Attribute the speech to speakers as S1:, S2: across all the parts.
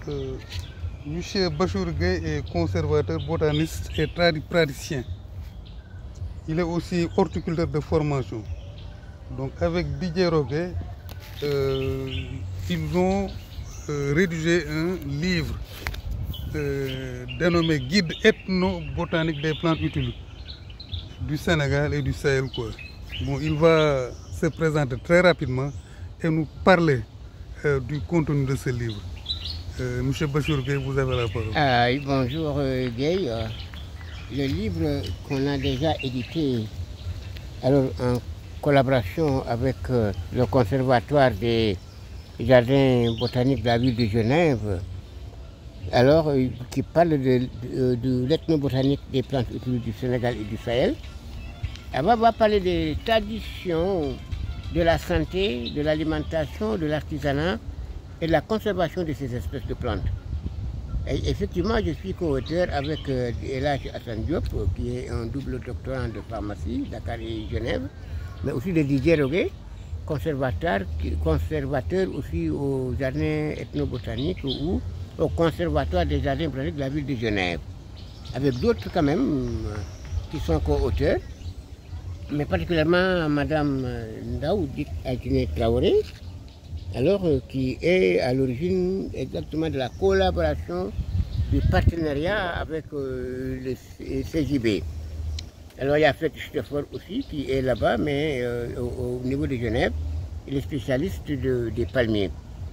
S1: Euh, Monsieur Bachir Gueye est conservateur, botaniste et praticien. Il est aussi horticulteur de formation. Donc avec Didier Roguet, ils ont rédigé un livre dénommé Guide ethno-botanique des plantes utiles du Sénégal et du Sahel, quoi. Bon, il va se présenter très rapidement et nous parler du contenu de ce livre. Monsieur Bachir Gueye, vous avez la parole.
S2: Bonjour Gueye. Le livre qu'on a déjà édité alors, en collaboration avec le Conservatoire des Jardins botaniques de la ville de Genève, alors, qui parle de l'ethnobotanique des plantes utiles du Sénégal et du Sahel. Elle va parler des traditions, de la santé, de l'alimentation, de l'artisanat et de la conservation de ces espèces de plantes. Et effectivement, je suis co-auteur avec Elhadji Assane Diop, qui est un double doctorant de pharmacie, Dakar et Genève, mais aussi de Didier Roguet, conservateur aussi au jardin ethnobotanique ou au conservatoire des jardins botaniques de la ville de Genève, avec d'autres quand même qui sont co-auteurs, mais particulièrement Madame Ndaou Adjine Traoré, alors qui est à l'origine exactement de la collaboration, du partenariat avec le CJB. Alors il y a Fred Stefford aussi qui est là-bas, mais au niveau de Genève, il est spécialiste des palmiers.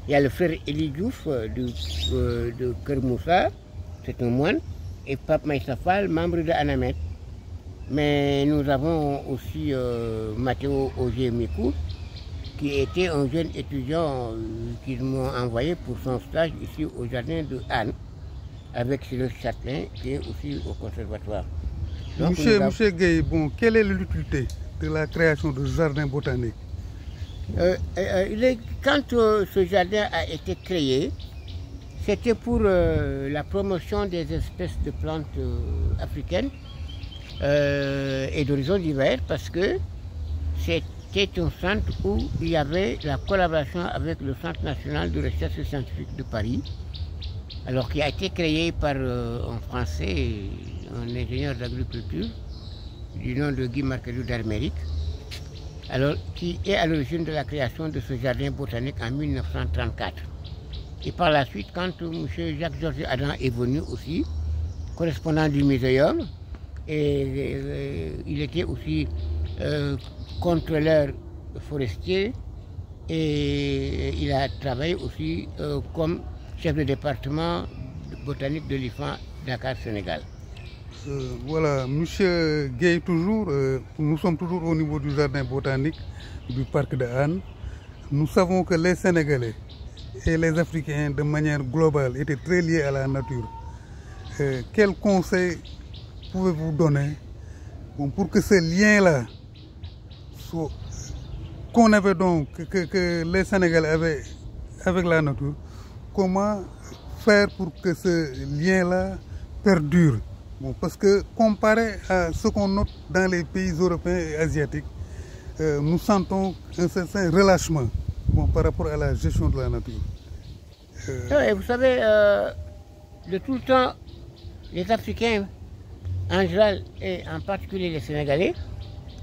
S2: Il y a le frère Eli Diouf de Kermoussa, c'est un moine, et Pape Maïssa Fall, membre de Anamet. Mais nous avons aussi Mathéo Auger Mikou, qui était un jeune étudiant qu'ils m'ont envoyé pour son stage ici au jardin de Anne, avec Cyril Châtelain, qui est aussi au conservatoire. Donc,
S1: Monsieur Gueye, bon, quelle est l'utilité de la création de jardins botaniques?
S2: Quand ce jardin a été créé, c'était pour la promotion des espèces de plantes africaines et d'horizons divers, parce que c'était un centre où il y avait la collaboration avec le Centre national de recherche scientifique de Paris, alors qui a été créé par un Français, un ingénieur d'agriculture, du nom de Guy Marquelou d'Armérique, alors qui est à l'origine de la création de ce jardin botanique en 1934. Et par la suite, quand M. Jacques-Georges Adam est venu aussi, correspondant du muséum, et il était aussi contrôleur forestier, et il a travaillé aussi comme chef de département botanique de l'IFAN Dakar, Sénégal.
S1: Voilà, Monsieur Gueye, nous sommes toujours au niveau du jardin botanique du parc de Anne. Nous savons que les Sénégalais et les Africains, de manière globale, étaient très liés à la nature. Quels conseils pouvez-vous donner pour que ce lien-là, qu'on avait donc, que les Sénégalais avaient avec la nature, comment faire pour que ce lien-là perdure? Bon, parce que comparé à ce qu'on note dans les pays européens et asiatiques, nous sentons un certain relâchement par rapport à la gestion de la nature.
S2: Vous savez, de tout le temps, les Africains, en général et en particulier les Sénégalais,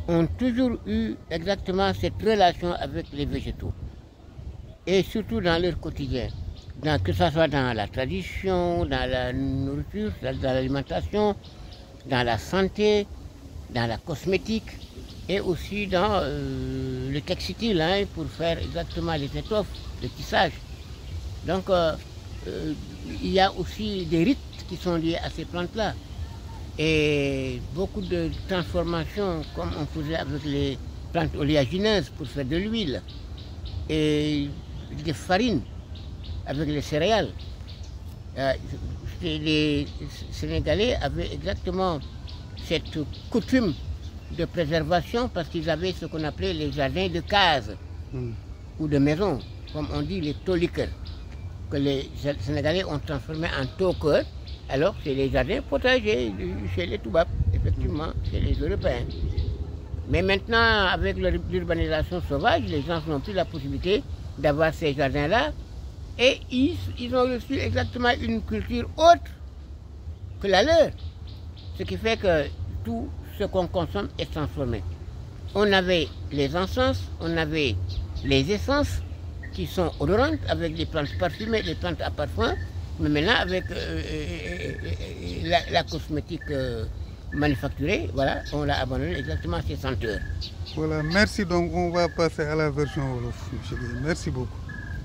S2: ont toujours eu exactement cette relation avec les végétaux. Et surtout dans leur quotidien. Que ce soit dans la tradition, dans la nourriture, dans l'alimentation, dans la santé, dans la cosmétique et aussi dans le textile, pour faire exactement les étoffes, le tissage. Donc il y a aussi des rites qui sont liés à ces plantes-là. Et beaucoup de transformations comme on faisait avec les plantes oléagineuses pour faire de l'huile et des farines avec les céréales. Les Sénégalais avaient exactement cette coutume de préservation parce qu'ils avaient ce qu'on appelait les jardins de cases ou de maisons, comme on dit les toliqueurs, que les Sénégalais ont transformé en tokers. Alors c'est les jardins potagers chez les Toubabs, effectivement, chez les Européens. Mais maintenant, avec l'urbanisation sauvage, les gens n'ont plus la possibilité d'avoir ces jardins-là Et ils ont reçu exactement une culture autre que la leur. Ce qui fait que tout ce qu'on consomme est transformé. On avait les encens, on avait les essences qui sont odorantes avec des plantes parfumées, des plantes à parfum, mais maintenant avec la cosmétique manufacturée, voilà, on l'a abandonné exactement à ces senteurs.
S1: Voilà, merci. Donc on va passer à la version Wolof, monsieur Gueye. Merci beaucoup.